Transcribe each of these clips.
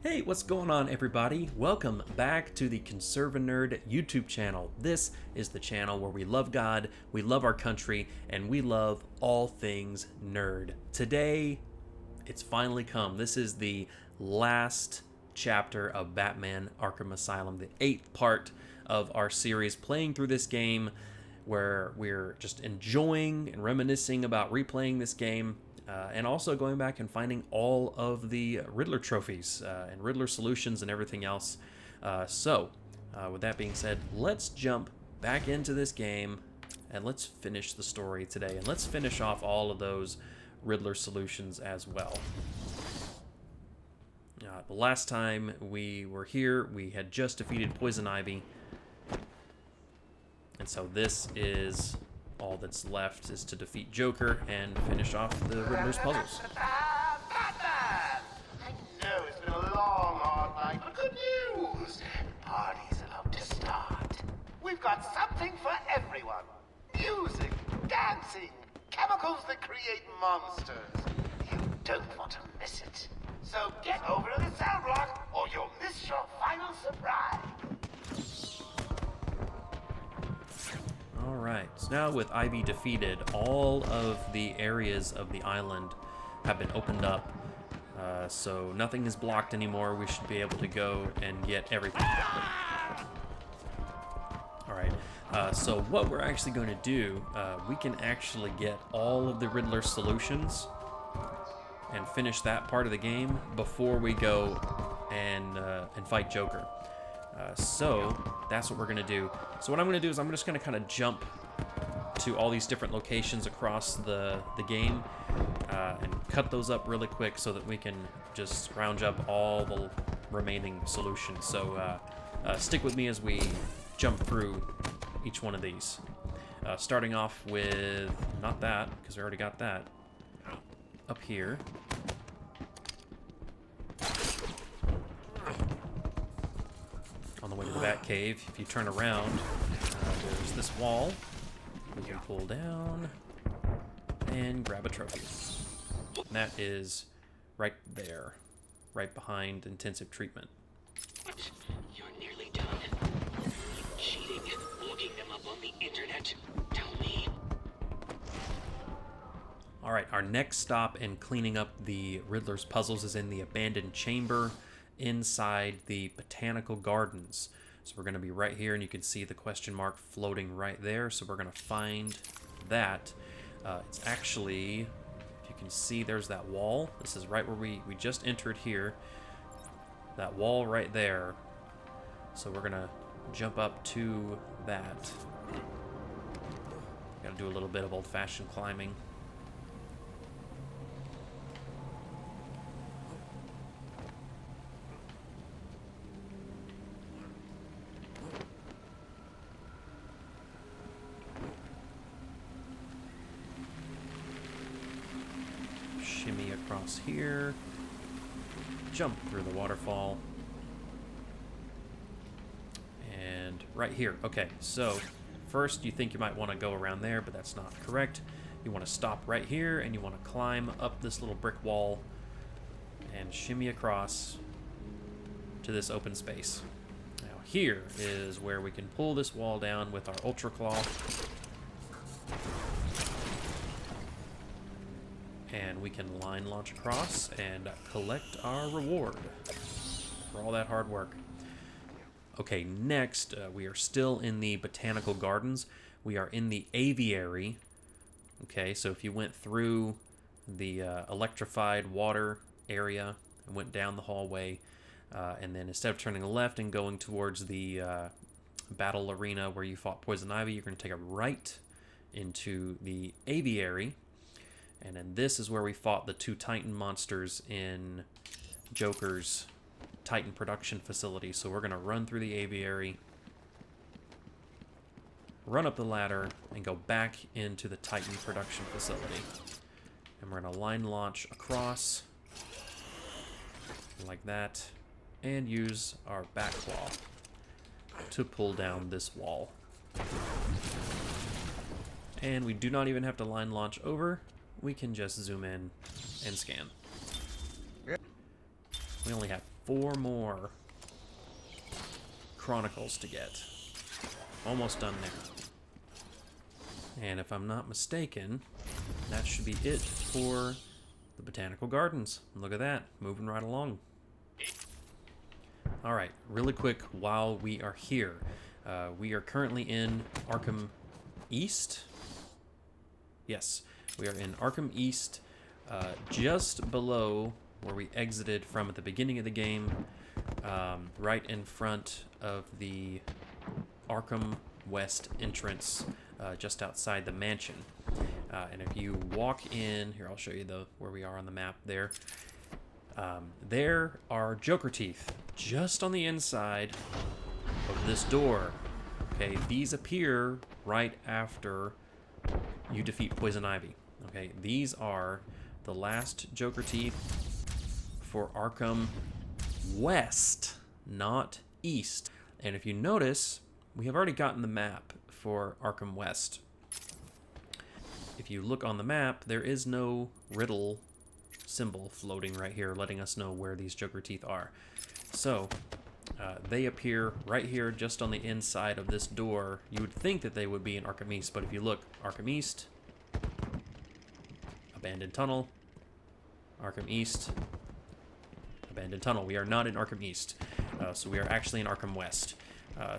Hey, what's going on, everybody? Welcome back to the Conserva-Nerd YouTube channel. This is the channel where we love God, we love our country, and we love all things nerd. Today, it's finally come. This is the last chapter of Batman Arkham Asylum, the 8th part of our series playing through this game, where we're just enjoying and reminiscing about replaying this game. And also going back and finding all of the Riddler trophies and Riddler solutions and everything else. With that being said, let's jump back into this game and let's finish the story today. And let's finish off all of those Riddler solutions as well. The last time we were here, we had just defeated Poison Ivy. And so this is... all that's left is to defeat Joker and finish off the Riddler's puzzles. I know it's been a long, hard night, but good news! The party's about to start. We've got something for everyone. Music, dancing, chemicals that create monsters. You don't want to miss it. So get over to the cell block or you'll miss your final surprise. Alright, so now with Ivy defeated, all of the areas of the island have been opened up, so nothing is blocked anymore. We should be able to go and get everything. Alright, so what we're actually going to do, we can actually get all of the Riddler solutions and finish that part of the game before we go and fight Joker. So that's what we're going to do. So what I'm going to do is I'm just going to kind of jump to all these different locations across the game and cut those up really quick so that we can just round up all the remaining solutions. So stick with me as we jump through each one of these. Starting off with, not that, because we already got that, up here. On the way to the Batcave, if you turn around, there's this wall. We can pull down and grab a trophy. And that is right there, right behind intensive treatment. You're nearly done. You cheating, looking them up on the internet. Tell me. All right, our next stop in cleaning up the Riddler's puzzles is in the abandoned chamber inside the Botanical Gardens. So we're going to be right here, and you can see the question mark floating right there. So we're going to find that. It's actually, if you can see, there's that wall. This is right where we just entered here. That wall right there. So we're going to jump up to that. Got to do a little bit of old-fashioned climbing. Shimmy across here, jump through the waterfall, and right here. Okay, so first you think you might want to go around there, but that's not correct. You want to stop right here, and you want to climb up this little brick wall and shimmy across to this open space. Now here is where we can pull this wall down with our Ultra Claw. And we can line launch across and collect our reward for all that hard work. Okay, next, we are still in the Botanical Gardens. We are in the aviary. Okay, so if you went through the electrified water area and went down the hallway, and then instead of turning left and going towards the battle arena where you fought Poison Ivy, you're going to take a right into the aviary. And then this is where we fought the 2 Titan monsters in Joker's Titan production facility. So we're going to run through the aviary, run up the ladder, and go back into the Titan production facility. And we're going to line launch across, like that, and use our back claw to pull down this wall. And we do not even have to line launch over. We can just zoom in and scan. We only have 4 more Chronicles to get. Almost done there. And if I'm not mistaken, that should be it for the Botanical Gardens. Look at that, moving right along. Alright, really quick while we are here. We are currently in Arkham East. Yes, we are in Arkham East, just below where we exited from at the beginning of the game, right in front of the Arkham West entrance, just outside the mansion. And if you walk in, here I'll show you where we are on the map there. There are Joker teeth just on the inside of this door. Okay, these appear right after you defeat Poison Ivy. Okay, these are the last Joker teeth for Arkham West, not East. And if you notice, we have already gotten the map for Arkham West. If you look on the map, there is no Riddle symbol floating right here, letting us know where these Joker teeth are. So, they appear right here, just on the inside of this door. You would think that they would be in Arkham East, but if you look, Arkham East, Abandoned Tunnel, Arkham East, Abandoned Tunnel. We are not in Arkham East, so we are actually in Arkham West.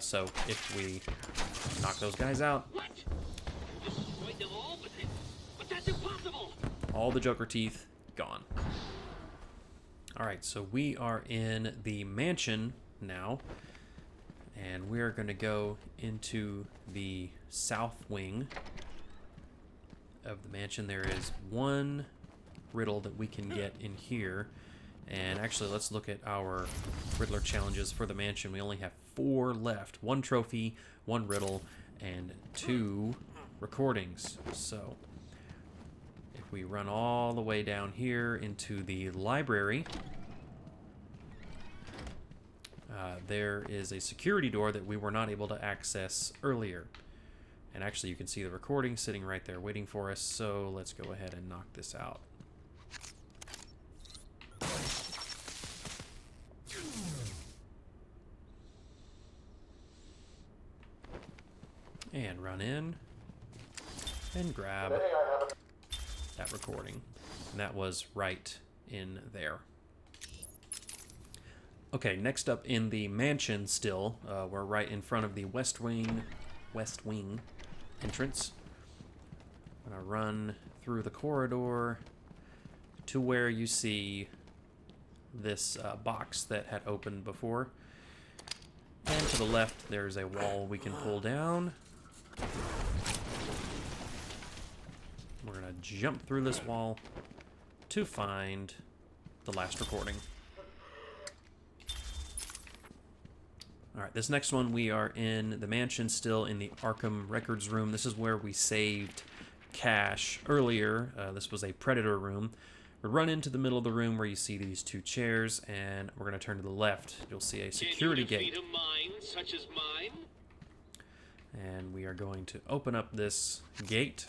So if we knock those guys out, What? You destroyed them all, but that's impossible. all the Joker teeth gone. Alright, so we are in the mansion now, and we are going to go into the south wing of the mansion. There is one riddle that we can get in here, and actually let's look at our Riddler challenges for the mansion. We only have 4 left. 1 trophy, 1 riddle, and 2 recordings. So if we run all the way down here into the library, there is a security door that we were not able to access earlier. And actually you can see the recording sitting right there waiting for us, so let's go ahead and knock this out. And run in and grab that recording. And that was right in there. Okay, next up in the mansion still, we're right in front of the West Wing entrance. I'm gonna run through the corridor to where you see this box that had opened before. And to the left, there's a wall we can pull down. We're gonna jump through this wall to find the last recording. Alright, this next one, we are in the mansion, still in the Arkham Records room. This is where we saved Cash earlier. This was a Predator room. We run into the middle of the room where you see these 2 chairs, and we're going to turn to the left. You'll see a security gate. Can you defeat a mind such as mine? And we are going to open up this gate.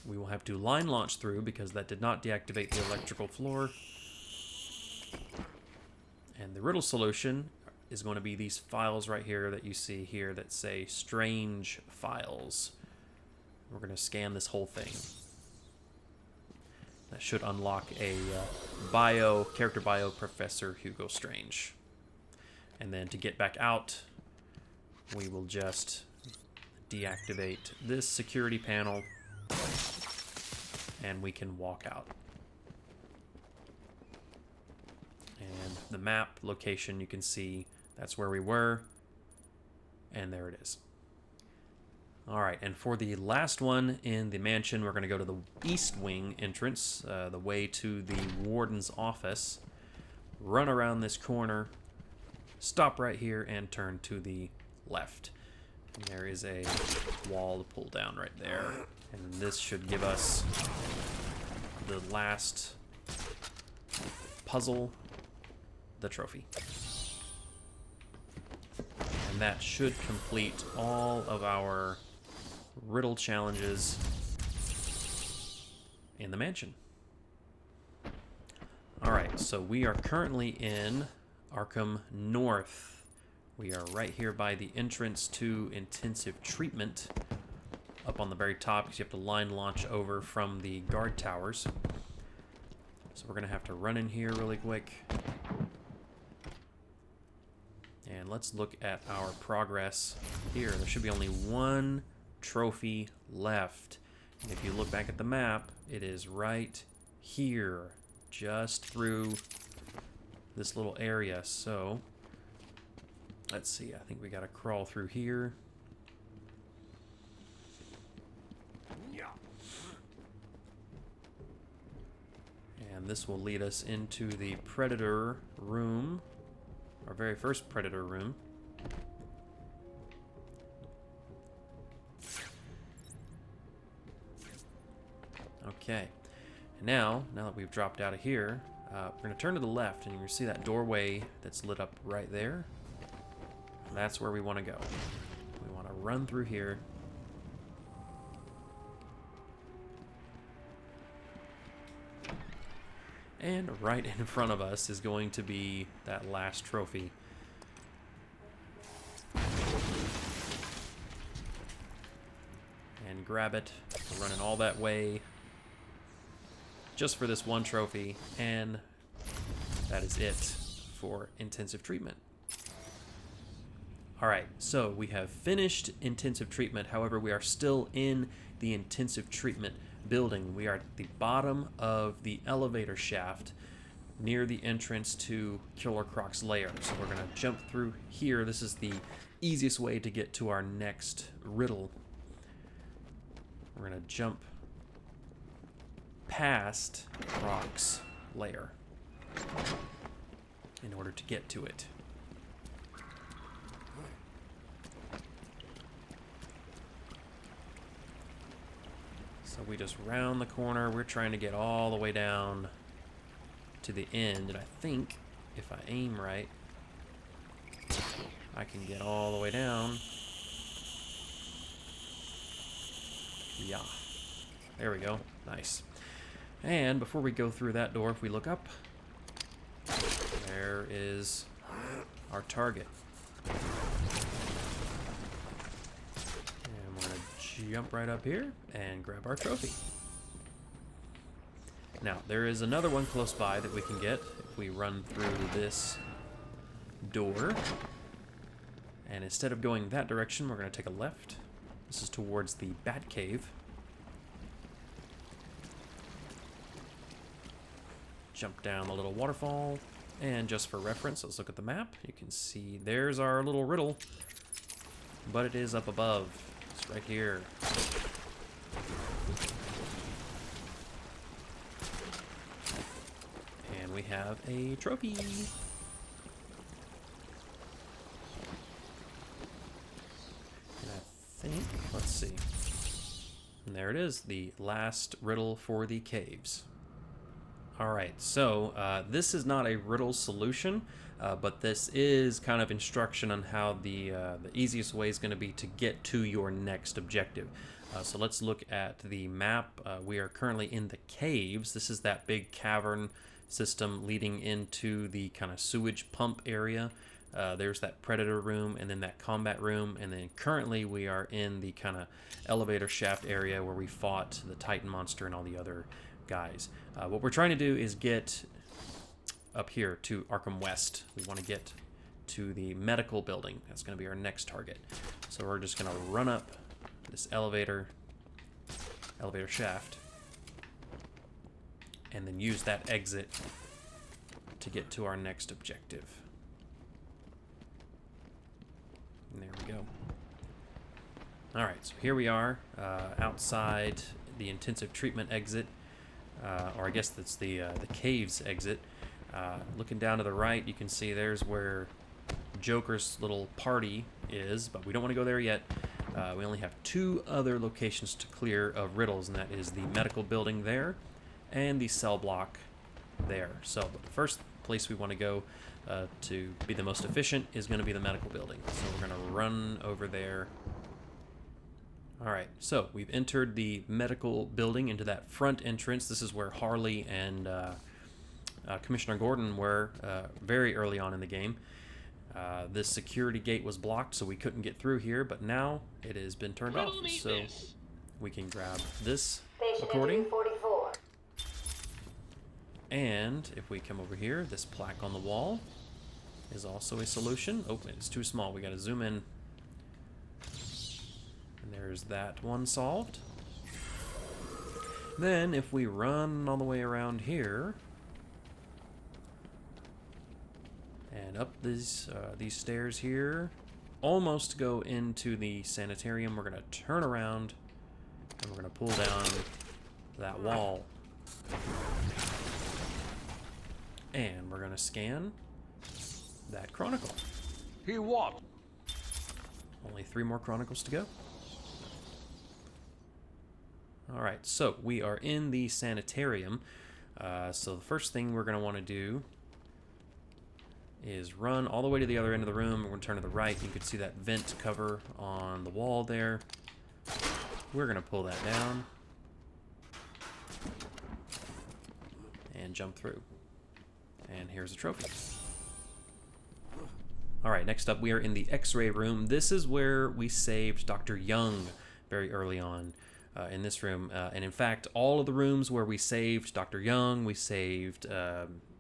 We will have to line launch through because that did not deactivate the electrical floor. And the riddle solution is going to be these files right here that you see here that say strange files. We're going to scan this whole thing. That should unlock a character bio Professor Hugo Strange. And then to get back out, we will just deactivate this security panel and we can walk out. And the map location, you can see that's where we were, and there it is. Alright, and for the last one in the mansion, we're going to go to the East Wing entrance, the way to the Warden's office. Run around this corner, stop right here, and turn to the left. And there is a wall to pull down right there. And this should give us the last puzzle, the trophy. And that should complete all of our riddle challenges in the mansion. so we are currently in Arkham North. We are right here by the entrance to intensive treatment, up on the very top, because you have to line launch over from the guard towers. So we're going to have to run in here really quick. And let's look at our progress here. There should be only one trophy left. And if you look back at the map, it is right here, just through this little area. So let's see, I think we got to crawl through here. And this will lead us into the Predator room, our very first Predator room. Okay, and now that we've dropped out of here, we're going to turn to the left, and you see that doorway that's lit up right there. That's where we want to go. We want to run through here. And right in front of us is going to be that last trophy. And grab it. We're running all that way just for this one trophy, and that is it for intensive treatment. Alright, so we have finished intensive treatment. However, we are still in the intensive treatment building. We are at the bottom of the elevator shaft near the entrance to Killer Croc's lair. So we're going to jump through here. This is the easiest way to get to our next riddle. We're going to jump past Croc's lair in order to get to it. So we just round the corner. We're trying to get all the way down to the end, and I think if I aim right, I can get all the way down. Yeah, there we go. Nice. And before we go through that door, if we look up, there is our target. And we're going to jump right up here and grab our trophy. Now, there is another one close by that we can get if we run through this door. And instead of going that direction, we're going to take a left. This is towards the Bat Cave. Jump down the little waterfall, and just for reference, let's look at the map. You can see there's our little riddle, but it is up above. It's right here. And we have a trophy. And I think, let's see. And there it is, the last riddle for the caves. Alright, so this is not a riddle solution, but this is kind of instruction on how the easiest way is going to be to get to your next objective. So let's look at the map. We are currently in the caves. This is that big cavern system leading into the kind of sewage pump area. There's that Predator room, and then that combat room, and then currently we are in the kind of elevator shaft area where we fought the Titan monster and all the other guys. What we're trying to do is get up here to Arkham West. We want to get to the medical building. That's going to be our next target. So we're just going to run up this elevator shaft, and then use that exit to get to our next objective. And there we go. Alright, so here we are outside the intensive treatment exit. Or I guess that's the caves exit. Looking down to the right, you can see there's where Joker's little party is, but we don't want to go there yet. We only have two other locations to clear of riddles, and that is the medical building there and the cell block there. So the first place we want to go to be the most efficient is going to be the medical building. So we're going to run over there. Alright, so we've entered the medical building into that front entrance. This is where Harley and Commissioner Gordon were very early on in the game. This security gate was blocked, so we couldn't get through here, but now it has been turned off, so we can grab this recording. And if we come over here, this plaque on the wall is also a solution. Oh, it's too small. We got to zoom in. And there's that one solved. Then, if we run all the way around here and up these stairs here, almost go into the sanitarium, we're going to turn around and we're going to pull down that wall. And we're going to scan that chronicle. He what? Only 3 more chronicles to go. Alright, so we are in the sanitarium. So the first thing we're going to want to do is run all the way to the other end of the room. We're going to turn to the right. You can see that vent cover on the wall there. We're going to pull that down and jump through. And here's a trophy. Alright, next up we are in the X-ray room. This is where we saved Dr. Young very early on in this room. And in fact, all of the rooms where we saved Dr. Young, we saved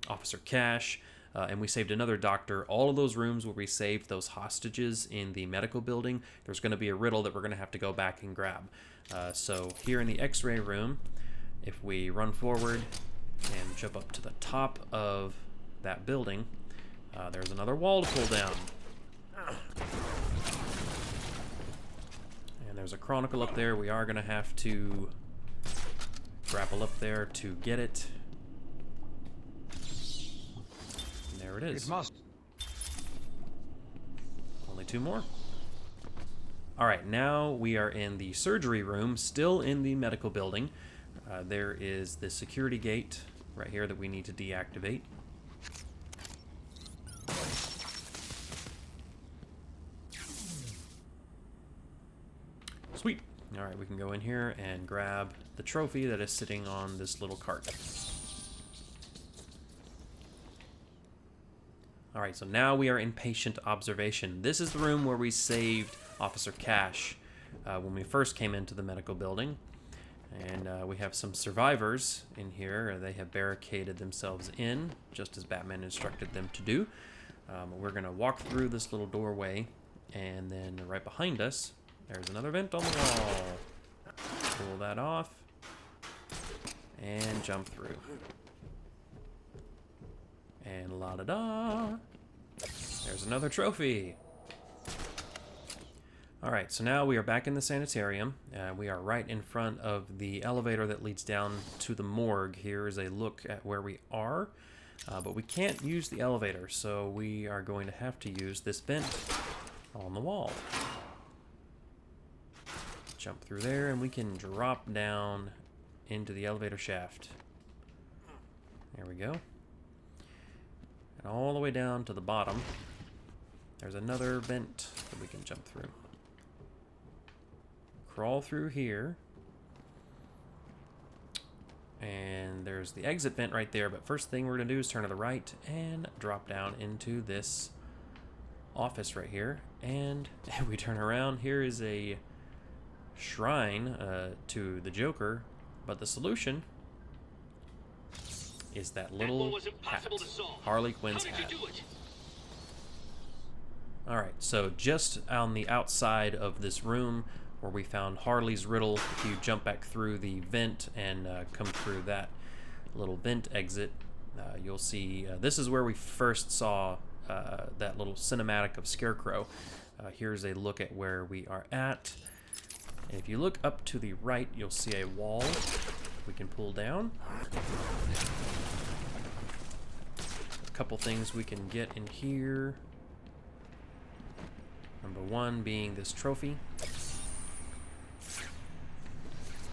Officer Cash, and we saved another doctor. All of those rooms where we saved those hostages in the medical building, there's going to be a riddle that we're going to have to go back and grab. So here in the X-ray room, if we run forward and jump up to the top of that building, there's another wall to pull down. And there's a chronicle up there. We are going to have to grapple up there to get it. And there it is. It must. Only 2 more. Alright, now we are in the surgery room, still in the medical building. There is the security gate right here that we need to deactivate. Sweet. Alright, we can go in here and grab the trophy that is sitting on this little cart. Alright, so now we are in patient observation. This is the room where we saved Officer Cash when we first came into the medical building. And we have some survivors in here. They have barricaded themselves in, just as Batman instructed them to do. We're going to walk through this little doorway, and then right behind us, there's another vent on the wall. Pull that off, and jump through. And la-da-da! There's another trophy! Alright, so now we are back in the sanitarium. We are right in front of the elevator that leads down to the morgue. Here is a look at where we are. But we can't use the elevator, so we are going to have to use this vent on the wall. Jump through there, and we can drop down into the elevator shaft. There we go. And all the way down to the bottom, there's another vent that we can jump through. Crawl through here. And there's the exit vent right there, but first thing we're going to do is turn to the right and drop down into this office right here. And if we turn around, here is a shrine to the Joker, but the solution is that little hat, Harley Quinn's hat. Alright, so just on the outside of this room where we found Harley's riddle, if you jump back through the vent and come through that little vent exit, you'll see this is where we first saw that little cinematic of Scarecrow. Here's a look at where we are at. And if you look up to the right, you'll see a wall we can pull down. A couple things we can get in here. Number 1 being this trophy.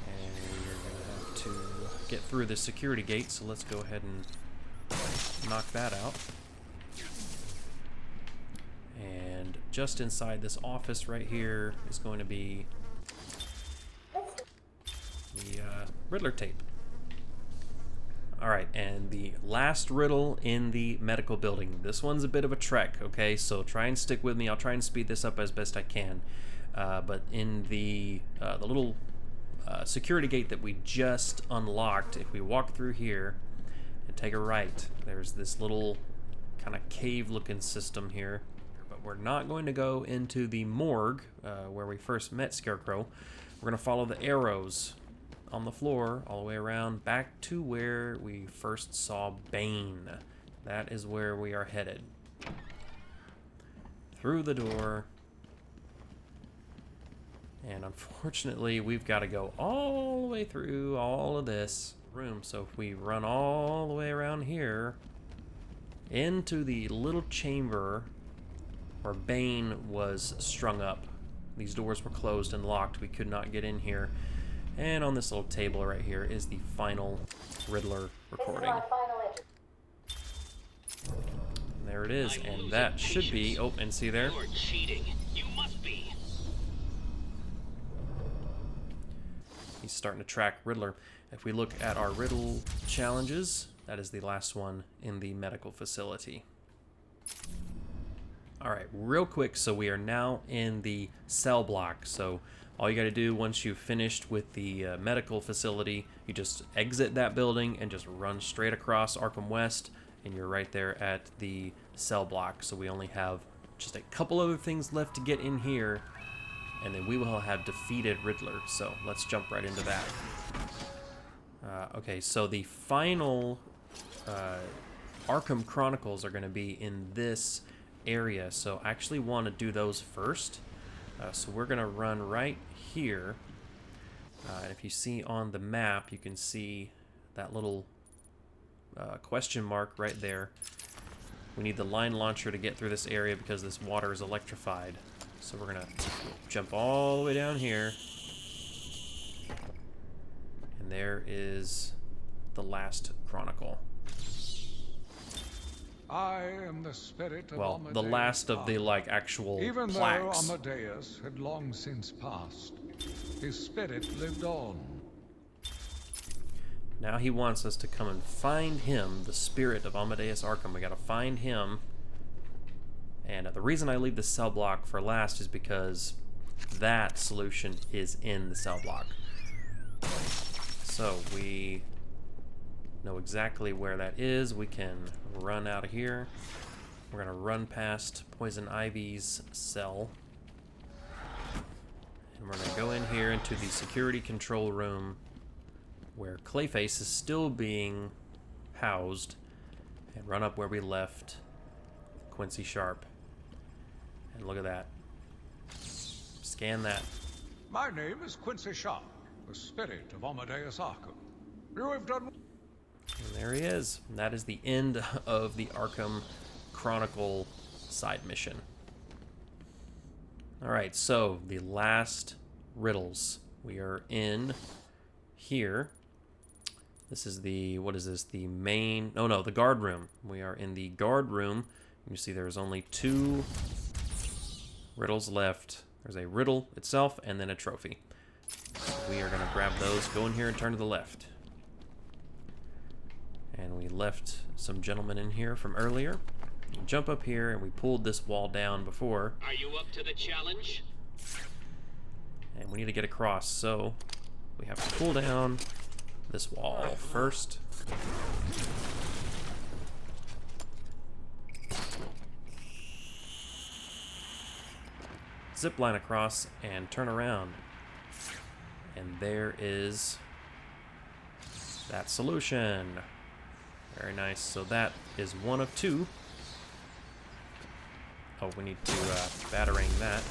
And we're going to have to get through the security gate, so let's go ahead and knock that out. And just inside this office right here is going to be the Riddler tape. All right, and the last riddle in the medical building. This one's a bit of a trek, okay? So try and stick with me. I'll try and speed this up as best I can. But in the little security gate that we just unlocked, if we walk through here and take a right, there's this little kind of cave-looking system here. But we're not going to go into the morgue where we first met Scarecrow. We're going to follow the arrows on the floor all the way around back to where we first saw Bane. That is where we are headed. Through the door. And unfortunately, we've got to go all the way through all of this room. So if we run all the way around here into the little chamber where Bane was strung up. These doors were closed and locked. We could not get in here. And on this little table right here is the final Riddler recording. There it is, and that should be... Oh, and see there? You're cheating. You must be. He's starting to track Riddler. If we look at our riddle challenges, that is the last one in the medical facility. Alright, real quick, so we are now in the cell block. So all you got to do once you've finished with the medical facility, you just exit that building and just run straight across Arkham West, and you're right there at the cell block. So we only have just a couple other things left to get in here, and then we will have defeated Riddler. So let's jump right into that. Okay, so the final Arkham Chronicles are going to be in this area, so I actually want to do those first. So we're going to run right here. And if you see on the map, you can see that little question mark right there. We need the line launcher to get through this area because this water is electrified. So we're going to jump all the way down here. And there is the last chronicle. I am the spirit of Well, the Amadeus last of the, Arkham. like, actual Even plaques. though Amadeus had long since passed, his spirit lived on. Now he wants us to come and find him, the spirit of Amadeus Arkham. We gotta find him. And the reason I leave the cell block for last is because that solution is in the cell block. So we know exactly where that is. We can run out of here. We're gonna run past Poison Ivy's cell. And we're gonna go in here into the security control room where Clayface is still being housed, and run up where we left Quincy Sharp. And look at that. Scan that. My name is Quincy Sharp, the spirit of Amadeus Arkham. You have done... And there he is. And that is the end of the Arkham Chronicle side mission. Alright, so the last riddles. We are in here. This is the, what is this? The main, oh no, the guard room. We are in the guard room. You see there's only 2 riddles left. There's a riddle itself and then a trophy. We are going to grab those, go in here and turn to the left. And we left some gentlemen in here from earlier. Jump up here, and we pulled this wall down before. Are you up to the challenge? And we need to get across, so we have to pull down this wall first. Zip line across and turn around. And there is that solution. Very nice. So that is 1 of 2. Oh, we need to batarang that.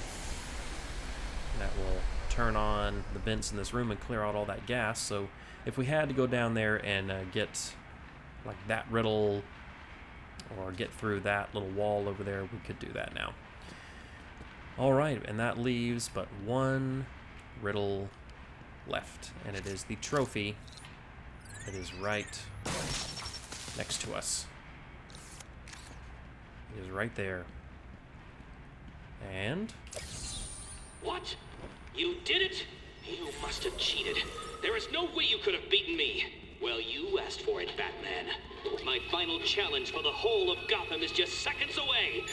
That will turn on the vents in this room and clear out all that gas. So if we had to go down there and get like that riddle or get through that little wall over there, we could do that now. All right, and that leaves but 1 riddle left, and it is the trophy that is right next to us. It is right there. And What? You did it? You must have cheated. There is no way you could have beaten me. Well, you asked for it, Batman. My final challenge for the whole of Gotham is just seconds away.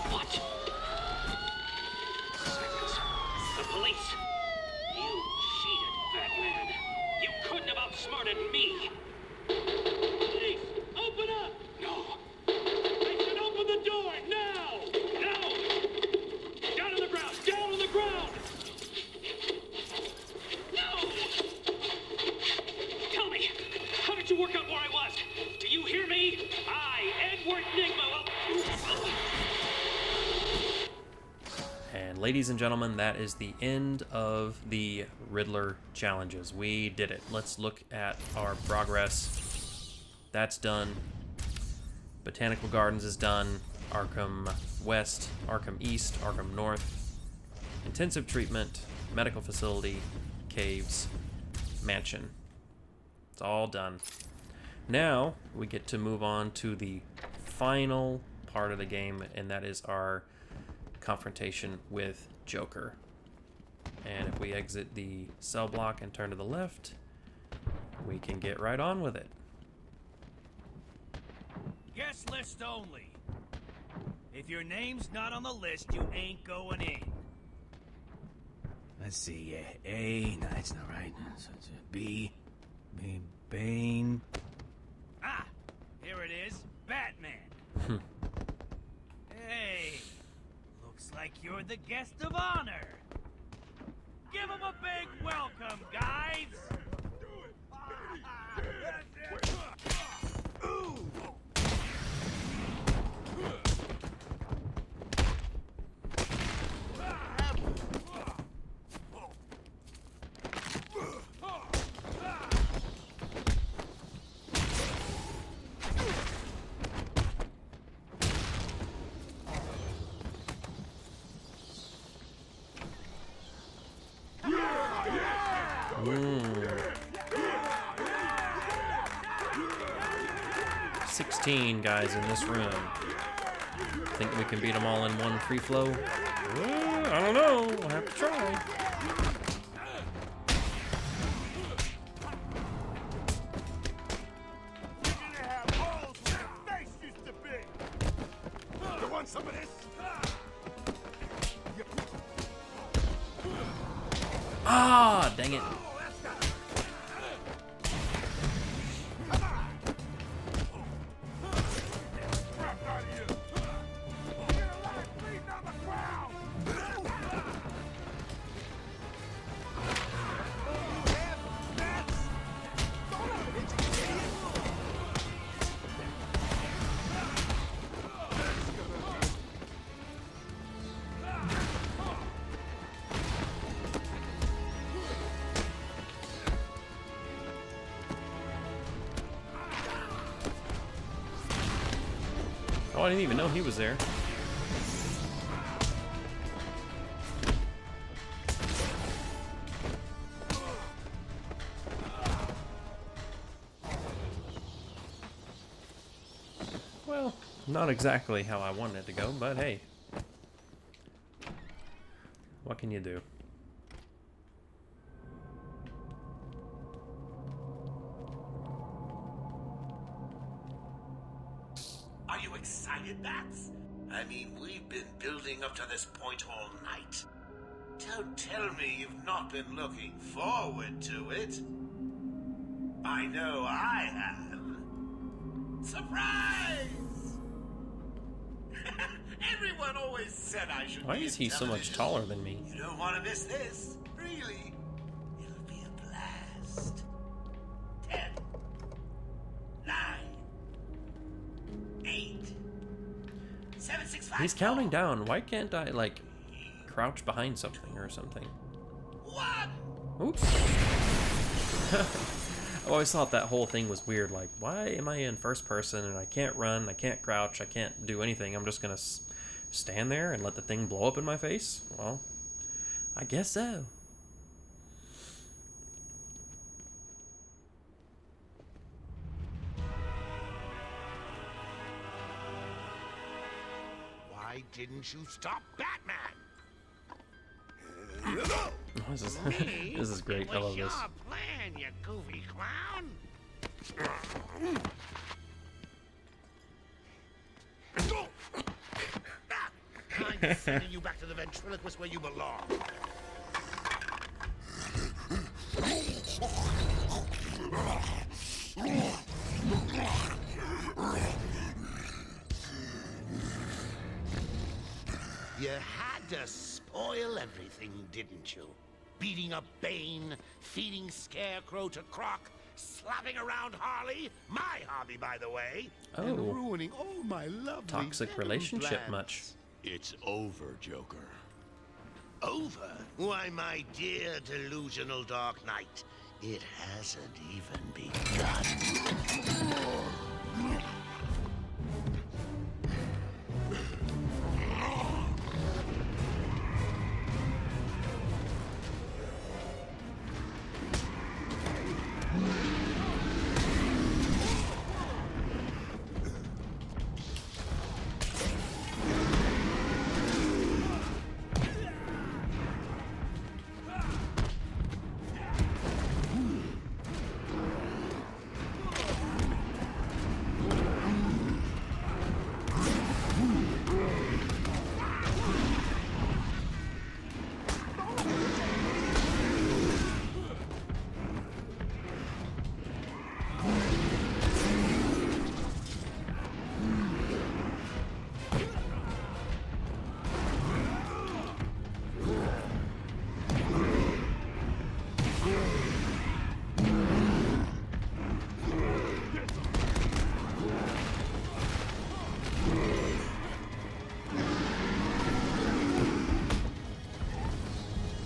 What? Seconds? The police? You cheated, Batman. You couldn't have outsmarted me. Police, open up! No. I said open the door, now! No! Down on the ground! Down on the ground! No! Tell me, how did you work out where I was? Do you hear me? I, Edward Nigma, And ladies and gentlemen, that is the end of the Riddler challenges. We did it. Let's look at our progress. That's done. Botanical Gardens is done. Arkham West, Arkham East, Arkham North. Intensive treatment, medical facility, caves, mansion. It's all done. Now we get to move on to the final part of the game, and that is our confrontation with Joker. And if we exit the cell block and turn to the left, we can get right on with it. Guest list only. If your name's not on the list, you ain't going in. Let's see, A, no, that's not right. B, Bane. Ah, here it is, Batman. Hey, looks like you're the guest of honor. Give him a big welcome, guys. Ooh. 16 guys in this room. Think we can beat them all in one free flow? I don't know. We'll have to try. Some of this? Ah, dang it. Oh, I didn't even know he was there. Well, not exactly how I wanted it to go, but hey. What can you do? Are you excited, Bats? I mean, we've been building up to this point all night. Don't tell me you've not been looking forward to it. I know I have. Surprise! Everyone always said I should Why be is he so much intelligent. taller than me? You don't want to miss this. Really. It'll be a blast. 10, 9, 8, 7, 6, 5. He's counting down. Why can't I, like, crouch behind something or something? 1. Oops. I always thought that whole thing was weird. Like, why am I in first person and I can't run, I can't crouch, I can't do anything? I'm just gonna stand there and let the thing blow up in my face? Well, I guess so. Why didn't you stop Batman? Oh, this is great. I love this. Plan, you goofy clown. I'm sending you back to the ventriloquist where you belong. You had to spoil everything, didn't you? Beating up Bane, feeding Scarecrow to Croc, slapping around Harley, my hobby, by the way, and Oh. ruining all my lovely Toxic venom relationship plans. much. It's over, Joker. Over? Why, my dear delusional Dark Knight, it hasn't even begun.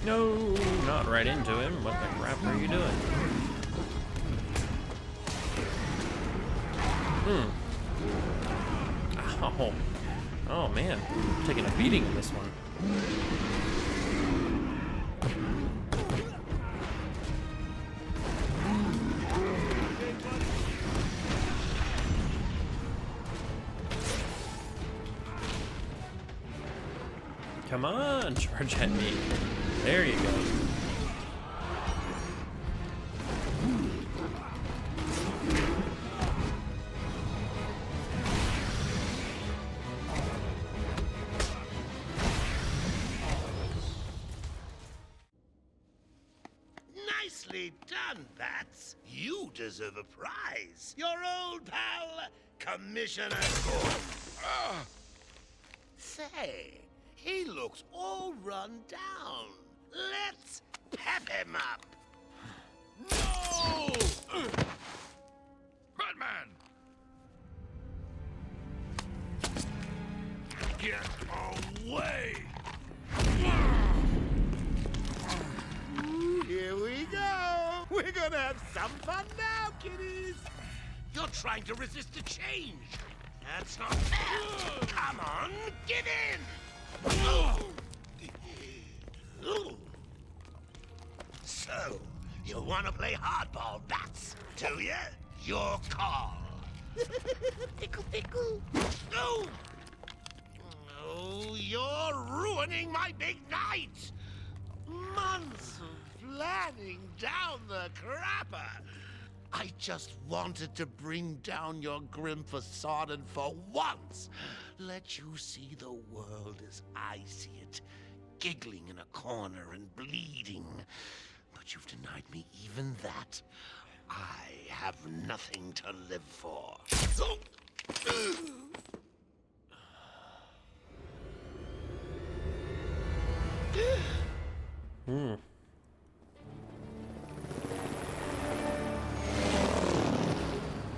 No, not right into him. What the crap are you doing? Oh. Oh man, I'm taking a beating in this one. Come on, charge at me. There you go. Nicely done, Bats. You deserve a prize. Your old pal, Commissioner Gordon. Say, he looks all run down. Let's pep him up. No! Batman! Get away! Here we go. We're gonna have some fun now, kiddies. You're trying to resist the change. That's not fair. Come on, give in. So, you want to play hardball, Bats, do you? Your call. Tickle, tickle. No! Oh, you're ruining my big night! Months of planning down the crapper. I just wanted to bring down your grim facade and for once let you see the world as I see it, giggling in a corner and bleeding. But you've denied me even that. I have nothing to live for.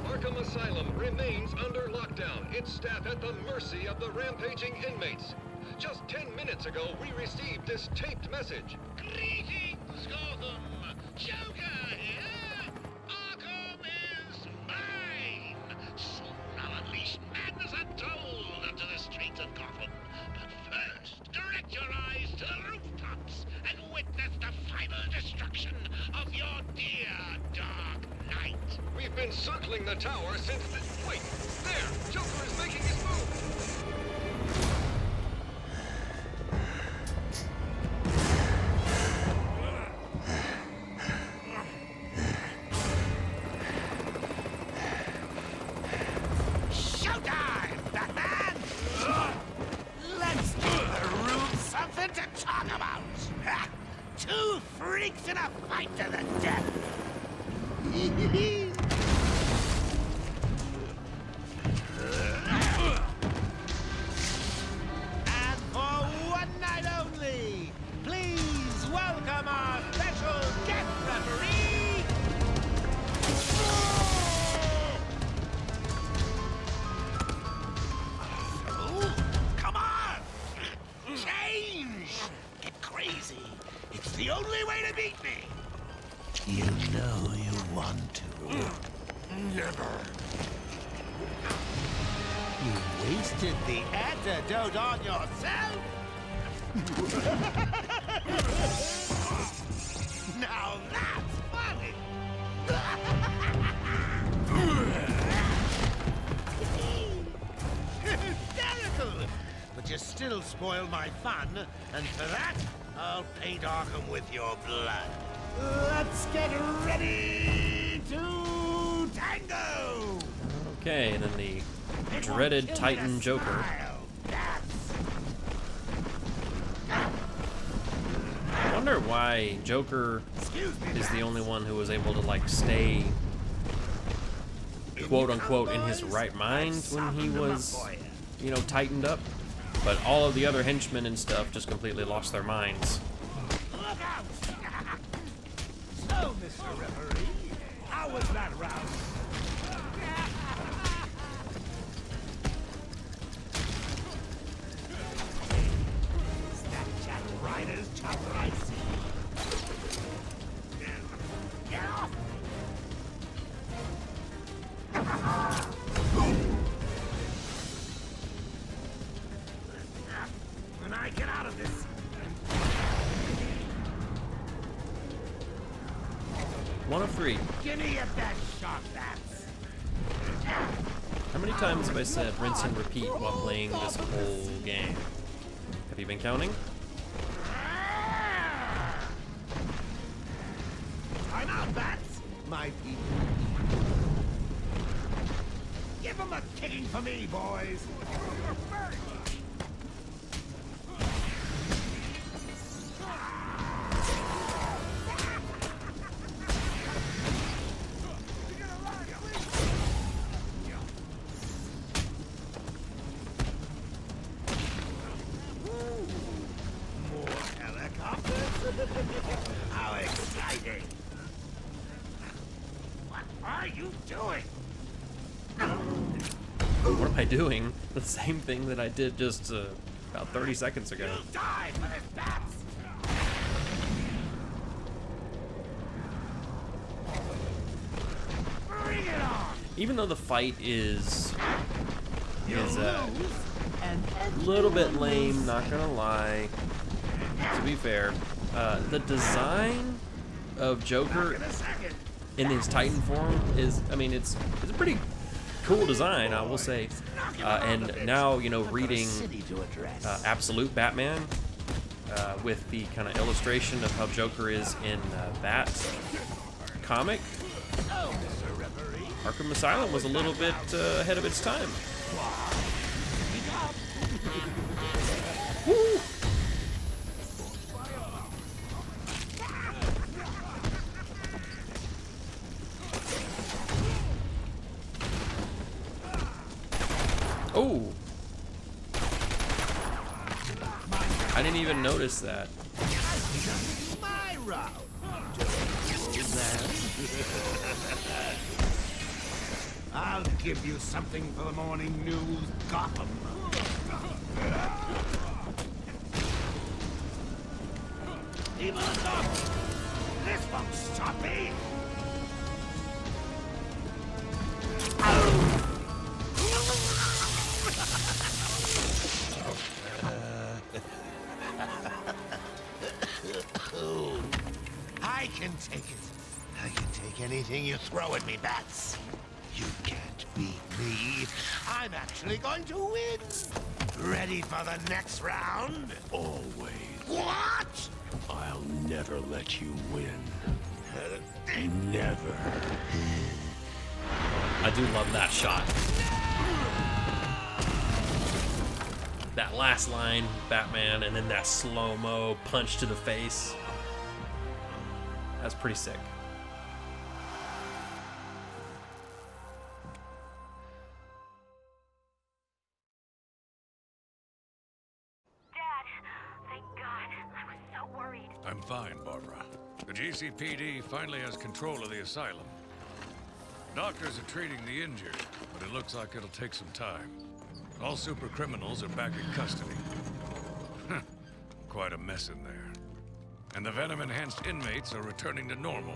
Arkham Asylum remains under lockdown, its staff at the mercy of the rampaging inmates. Just 10 minutes ago, we received this taped message. Greetings, Gotham! Joker here! Arkham is mine! Soon I'll unleash madness untold onto the streets of Gotham. But first, direct your eyes to the rooftops and witness the final destruction of your dear Dark Knight. We've been circling the tower since the... Wait! There! Joker is making his move! freaks in a fight to the death. And for one night only, please welcome our special guest referee, come on! Change! Get crazy! It's the only way to beat me! You know you want to. Never. You wasted the antidote on yourself? Now that's funny! Hysterical! But you still spoil my fun, and for that, I'll paint Arkham with your blood. Let's get ready to tango! Okay, and then the dreaded Titan Joker. I wonder why Joker is the only one who was able to, like, stay, quote-unquote, in his right mind when he was, you know, tightened up. But all of the other henchmen and stuff just completely lost their minds. Look out! So, Mr. Referee, how was that round? Is that Jack Ryder's chopper I see? Get off! When I get out of this, 1 of 3. give me your best shot, bats. How many times have I said rinse and repeat while playing this whole game? Have you been counting? I'm out, bats. My people. Give them a kicking for me, boys. More helicopters? How exciting! What are you doing? What am I doing? The same thing that I did just about 30 seconds ago. You'll die for this, bats! Bring it on! Even though the fight is a little bit lame, not gonna lie, to be fair, the design of Joker In a second. in his Titan form is, I mean, it's a pretty cool design, I will say. And now, you know, reading Absolute Batman with the kind of illustration of how Joker is in that comic, Arkham Asylum was a little bit ahead of its time. Woo! Oh! I didn't even notice that. My route. I'll give you something for the morning news, Gotham. Evil enough. This won't stop me. I can take it. I can take anything you throw at me, bats. You can't beat me. I'm actually going to win. Ready for the next round? Always. What? I'll never let you win. Never. I do love that shot. That last line, Batman, and then that slow-mo punch to the face. That's pretty sick. I'm fine, Barbara. The GCPD finally has control of the asylum. Doctors are treating the injured, but it looks like it'll take some time. All super criminals are back in custody. Quite a mess in there. And the venom-enhanced inmates are returning to normal.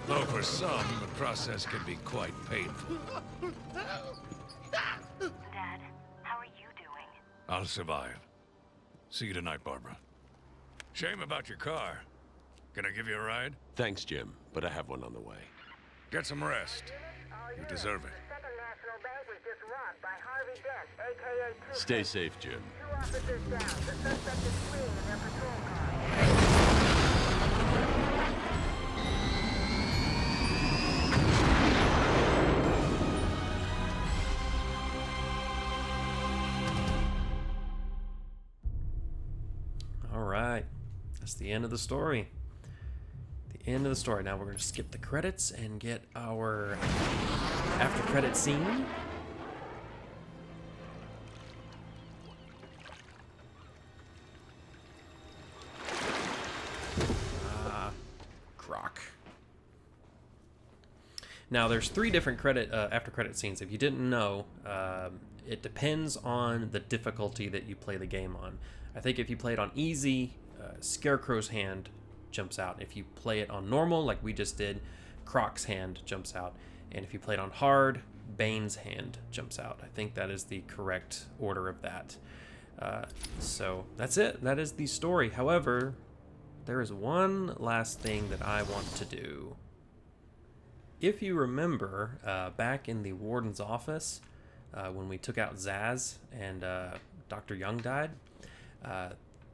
Though for some, the process can be quite painful. Dad, how are you doing? I'll survive. See you tonight, Barbara. Shame about your car. Can I give you a ride? Thanks, Jim, but I have one on the way. Get some rest. You deserve it. Second National Bank was just robbed by Harvey Dent, aka Two. Stay safe, Jim. 2 officers down. The suspect is fleeing in their patrol car. All right, that's the end of the story. The end of the story. Now we're going to skip the credits and get our after credit scene. Croc. Now there's 3 different after credit scenes. If you didn't know, it depends on the difficulty that you play the game on. I think if you play it on easy, Scarecrow's hand jumps out. If you play it on normal, like we just did, Croc's hand jumps out. And if you play it on hard, Bane's hand jumps out. I think that is the correct order of that. So that's it. That is the story. However, there is one last thing that I want to do. If you remember, back in the warden's office, when we took out Zaz and Dr. Young died,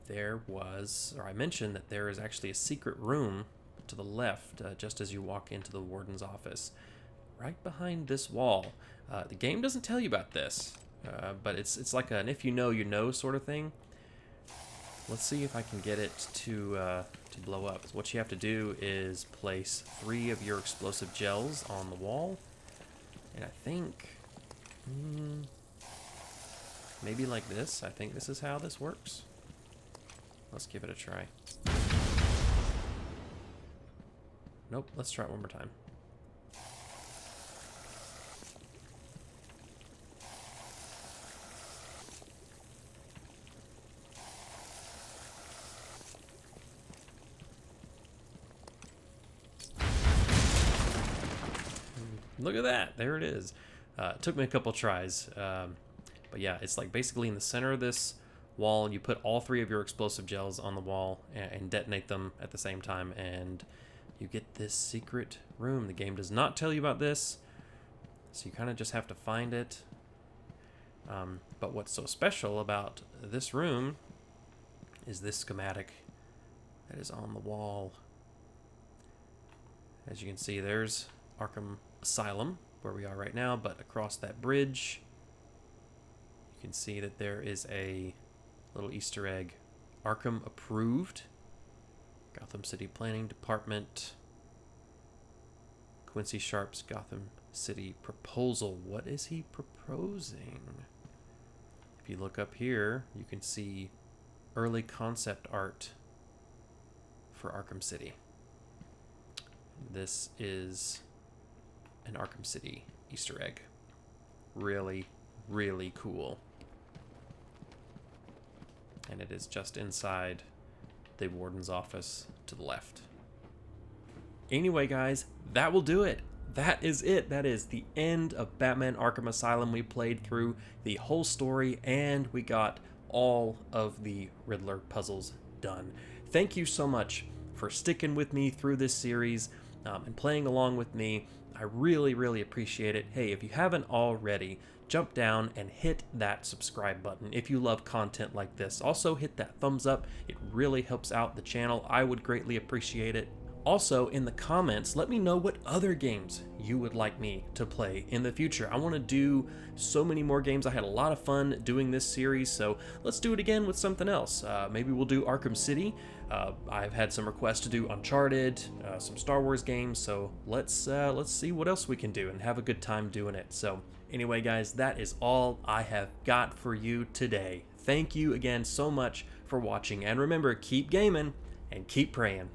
there was, or I mentioned that there is actually a secret room to the left, just as you walk into the warden's office, right behind this wall. The game doesn't tell you about this, but it's like an if you know, you know sort of thing. Let's see if I can get it to blow up. So what you have to do is place 3 of your explosive gels on the wall, and I think maybe like this. I think this is how this works. Let's give it a try. Nope, let's try it one more time. Look at that, there it is. It took me a couple tries, but yeah, it's like basically in the center of this wall. You put all 3 of your explosive gels on the wall and detonate them at the same time, and you get this secret room. The game does not tell you about this, so you kind of just have to find it. But what's so special about this room is this schematic that is on the wall. As you can see, there's Arkham Asylum, where we are right now, but across that bridge, you can see that there is a little Easter egg. Arkham approved. Gotham City Planning Department. Quincy Sharp's Gotham City proposal. What is he proposing? If you look up here, you can see early concept art for Arkham City. This is an Arkham City Easter egg. Really, really cool. And it is just inside the warden's office to the left. Anyway, guys, that will do it. That is it. That is the end of Batman Arkham Asylum. We played through the whole story and we got all of the Riddler puzzles done. Thank you so much for sticking with me through this series and playing along with me. I really, really appreciate it. Hey, if you haven't already, jump down and hit that subscribe button if you love content like this. Also, hit that thumbs up. It really helps out the channel. I would greatly appreciate it. Also, in the comments, let me know what other games you would like me to play in the future. I want to do so many more games. I had a lot of fun doing this series, so let's do it again with something else. Maybe we'll do Arkham City. I've had some requests to do Uncharted, some Star Wars games, so let's see what else we can do and have a good time doing it. So anyway, guys, that is all I have got for you today. Thank you again so much for watching, and remember, keep gaming and keep praying.